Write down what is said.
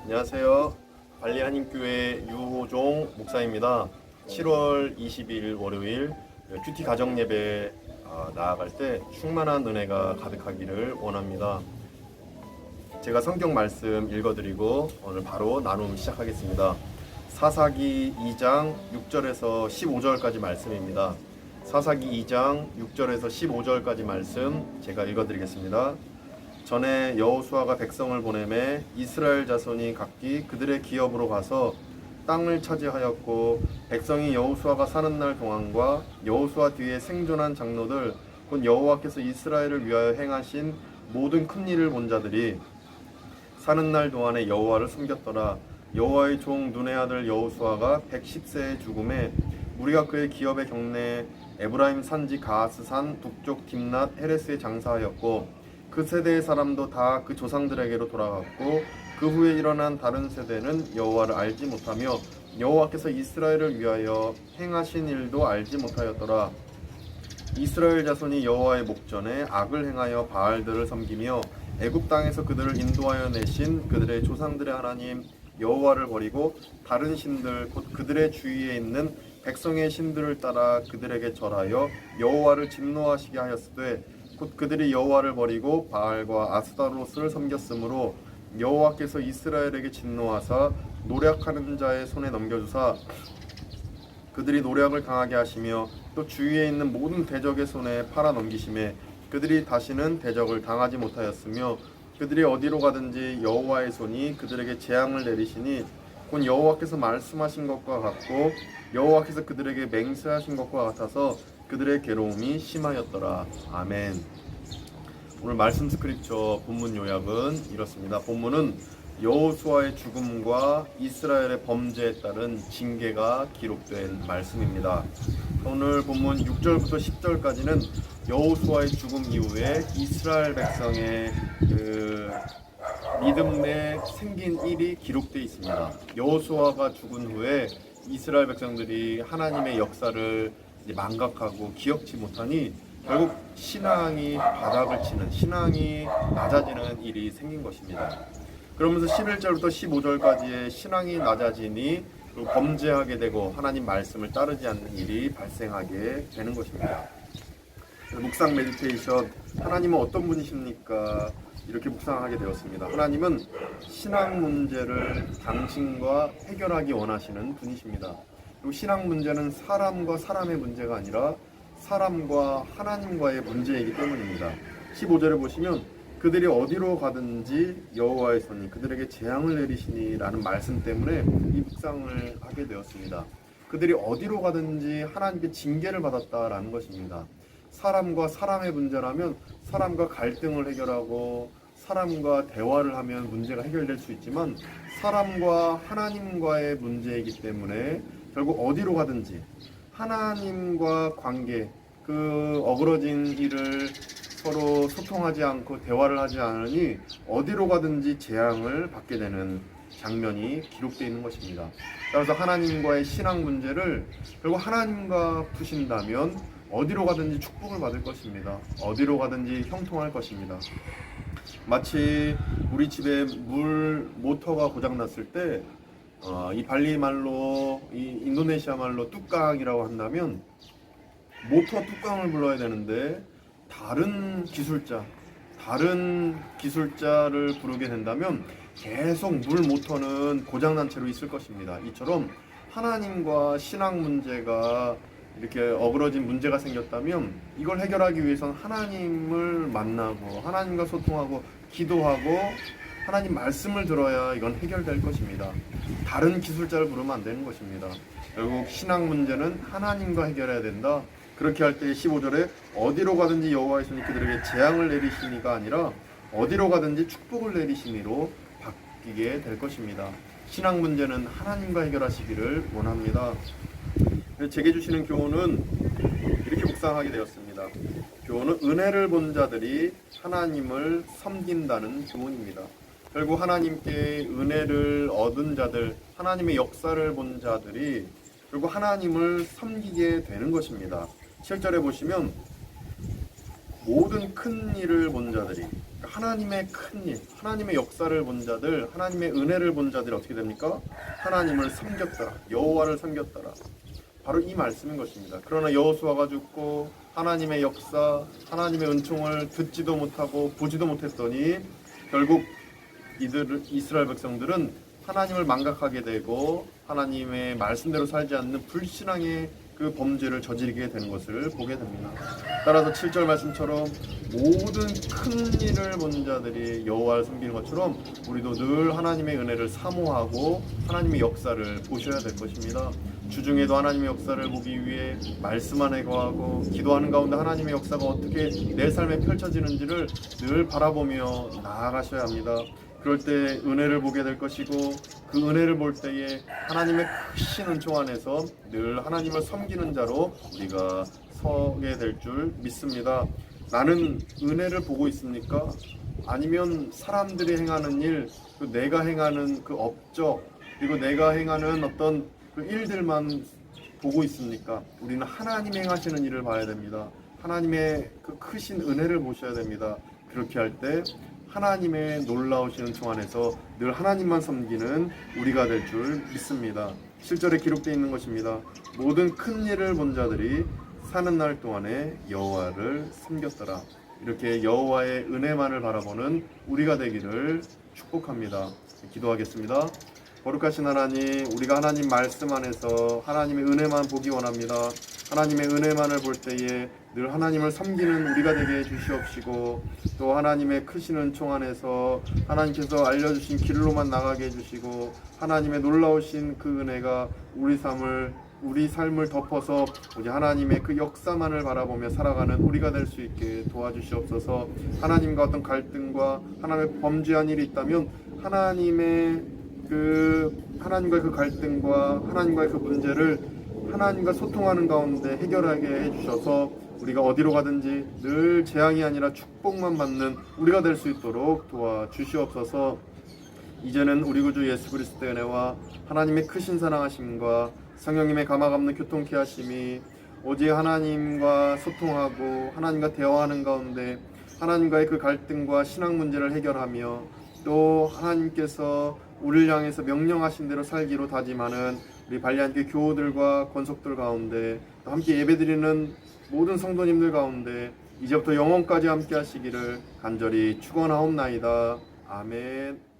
안녕하세요. 발리 한인교회 유호종 목사입니다. 7월 20일 월요일 큐티 가정 예배 나아갈 때 충만한 은혜가 가득하기를 원합니다. 제가 성경 말씀 읽어드리고 오늘 바로 나눔 시작하겠습니다. 사사기 2장 6절에서 15절까지 말씀입니다. 사사기 2장 6절에서 15절까지 말씀 제가 읽어드리겠습니다. 전에 여호수아가 백성을 보내매 이스라엘 자손이 각기 그들의 기업으로 가서 땅을 차지하였고, 백성이 여호수아가 사는 날 동안과 여호수아 뒤에 생존한 장로들 곧 여호와께서 이스라엘을 위하여 행하신 모든 큰 일을 본 자들이 사는 날 동안에 여호와를 숨겼더라. 여호와의 종 눈의 아들 여호수아가 110세에 죽음에 무리가 그의 기업의 경내에 에브라임 산지 가하스산 북쪽 딥낫 헤레스에 장사하였고, 그 세대의 사람도 다 그 조상들에게로 돌아갔고, 그 후에 일어난 다른 세대는 여호와를 알지 못하며 여호와께서 이스라엘을 위하여 행하신 일도 알지 못하였더라. 이스라엘 자손이 여호와의 목전에 악을 행하여 바알들을 섬기며 애굽 땅에서 그들을 인도하여 내신 그들의 조상들의 하나님 여호와를 버리고 다른 신들 곧 그들의 주위에 있는 백성의 신들을 따라 그들에게 절하여 여호와를 진노하시게 하였으되, 곧 그들이 여호와를 버리고 바알과 아스타롯을 섬겼으므로 여호와께서 이스라엘에게 진노하사 노략하는 자의 손에 넘겨주사 그들이 노략을 당하게 하시며, 또 주위에 있는 모든 대적의 손에 팔아 넘기심에 그들이 다시는 대적을 당하지 못하였으며, 그들이 어디로 가든지 여호와의 손이 그들에게 재앙을 내리시니 곧 여호와께서 말씀하신 것과 같고 여호와께서 그들에게 맹세하신 것과 같아서 그들의 괴로움이 심하였더라. 아멘. 오늘 말씀 스크립처 본문 요약은 이렇습니다. 본문은 여호수아의 죽음과 이스라엘의 범죄에 따른 징계가 기록된 말씀입니다. 오늘 본문 6절부터 10절까지는 여호수아의 죽음 이후에 이스라엘 백성의 믿음에 생긴 일이 기록되어 있습니다. 여호수아가 죽은 후에 이스라엘 백성들이 하나님의 역사를 망각하고 기억지 못하니 결국 신앙이 바닥을 치는, 신앙이 낮아지는 일이 생긴 것입니다. 그러면서 11절부터 15절까지의 신앙이 낮아지니 범죄하게 되고 하나님 말씀을 따르지 않는 일이 발생하게 되는 것입니다. 묵상 메디테이션, 하나님은 어떤 분이십니까? 이렇게 묵상하게 되었습니다. 하나님은 신앙 문제를 당신과 해결하기 원하시는 분이십니다. 그리고 신앙 문제는 사람과 사람의 문제가 아니라 사람과 하나님과의 문제이기 때문입니다. 15절에 보시면 그들이 어디로 가든지 여호와의 손이 그들에게 재앙을 내리시니 라는 말씀 때문에 이 묵상을 하게 되었습니다. 그들이 어디로 가든지 하나님께 징계를 받았다라는 것입니다. 사람과 사람의 문제라면 사람과 갈등을 해결하고 사람과 대화를 하면 문제가 해결될 수 있지만, 사람과 하나님과의 문제이기 때문에 결국 어디로 가든지 하나님과 관계, 그 어그러진 일을 서로 소통하지 않고 대화를 하지 않으니 어디로 가든지 재앙을 받게 되는 장면이 기록되어 있는 것입니다. 따라서 하나님과의 신앙 문제를 결국 하나님과 푸신다면 어디로 가든지 축복을 받을 것입니다. 어디로 가든지 형통할 것입니다. 마치 우리 집에 물 모터가 고장났을 때 이 발리 말로, 이 인도네시아 말로 뚜깡이라고 한다면 모터 뚜껑을 불러야 되는데 다른 기술자를 부르게 된다면 계속 물 모터는 고장난 채로 있을 것입니다. 이처럼 하나님과 신앙 문제가 이렇게 어그러진 문제가 생겼다면 이걸 해결하기 위해서는 하나님을 만나고 하나님과 소통하고 기도하고 하나님 말씀을 들어야 이건 해결될 것입니다. 다른 기술자를 부르면 안 되는 것입니다. 결국 신앙 문제는 하나님과 해결해야 된다. 그렇게 할 때 15절에 어디로 가든지 여호와의 손이 그들에게 재앙을 내리시니가 아니라 어디로 가든지 축복을 내리시니로 바뀌게 될 것입니다. 신앙 문제는 하나님과 해결하시기를 원합니다. 제게 주시는 교훈은 이렇게 묵상하게 되었습니다. 교훈은 은혜를 본 자들이 하나님을 섬긴다는 교훈입니다. 결국 하나님께 은혜를 얻은 자들, 하나님의 역사를 본 자들이 결국 하나님을 섬기게 되는 것입니다. 7절에 보시면 모든 큰 일을 본 자들이, 그러니까 하나님의 큰 일, 하나님의 역사를 본 자들, 하나님의 은혜를 본 자들이 어떻게 됩니까? 하나님을 섬겼더라, 여호와를 섬겼더라. 바로 이 말씀인 것입니다. 그러나 여호수아가 죽고 하나님의 역사, 하나님의 은총을 듣지도 못하고 보지도 못했더니 결국 이스라엘 백성들은 하나님을 망각하게 되고 하나님의 말씀대로 살지 않는 불신앙의 그 범죄를 저지르게 되는 것을 보게 됩니다. 따라서 7절 말씀처럼 모든 큰 일을 본 자들이 여호와를 섬기는 것처럼 우리도 늘 하나님의 은혜를 사모하고 하나님의 역사를 보셔야 될 것입니다. 주중에도 하나님의 역사를 보기 위해 말씀 안에 거하고 기도하는 가운데 하나님의 역사가 어떻게 내 삶에 펼쳐지는지를 늘 바라보며 나아가셔야 합니다. 그럴 때 은혜를 보게 될 것이고 그 은혜를 볼 때에 하나님의 크신 은총 안에서 늘 하나님을 섬기는 자로 우리가 서게 될 줄 믿습니다. 나는 은혜를 보고 있습니까? 아니면 사람들이 행하는 일, 내가 행하는 그 업적, 그리고 내가 행하는 어떤 그 일들만 보고 있습니까? 우리는 하나님 행하시는 일을 봐야 됩니다. 하나님의 그 크신 은혜를 보셔야 됩니다. 그렇게 할 때 하나님의 놀라우신 은총 안에서 늘 하나님만 섬기는 우리가 될 줄 믿습니다. 7절에 기록되어 있는 것입니다. 모든 큰 일을 본 자들이 사는 날 동안에 여호와를 섬겼더라. 이렇게 여호와의 은혜만을 바라보는 우리가 되기를 축복합니다. 기도하겠습니다. 거룩하신 하나님, 우리가 하나님 말씀 안에서 하나님의 은혜만 보기 원합니다. 하나님의 은혜만을 볼 때에 늘 하나님을 섬기는 우리가 되게 해주시옵시고 또 하나님의 크신 은총 안에서 하나님께서 알려주신 길로만 나가게 해주시고 하나님의 놀라우신 그 은혜가 우리 삶을 덮어서 오직 하나님의 그 역사만을 바라보며 살아가는 우리가 될 수 있게 도와주시옵소서. 하나님과 어떤 갈등과 하나님의 범죄한 일이 있다면 하나님과의 그 갈등과 하나님과의 그 문제를 하나님과 소통하는 가운데 해결하게 해주셔서 우리가 어디로 가든지 늘 재앙이 아니라 축복만 받는 우리가 될 수 있도록 도와주시옵소서. 이제는 우리 구주 예수 그리스도의 은혜와 하나님의 크신 사랑하심과 성령님의 감화 없는 교통케 하심이 오직 하나님과 소통하고 하나님과 대화하는 가운데 하나님과의 그 갈등과 신앙 문제를 해결하며 또 하나님께서 우리를 향해서 명령하신 대로 살기로 다짐하는 우리 발리안교회 교우들과 권속들 가운데 또 함께 예배드리는 모든 성도님들 가운데 이제부터 영원까지 함께 하시기를 간절히 축원하옵나이다. 아멘.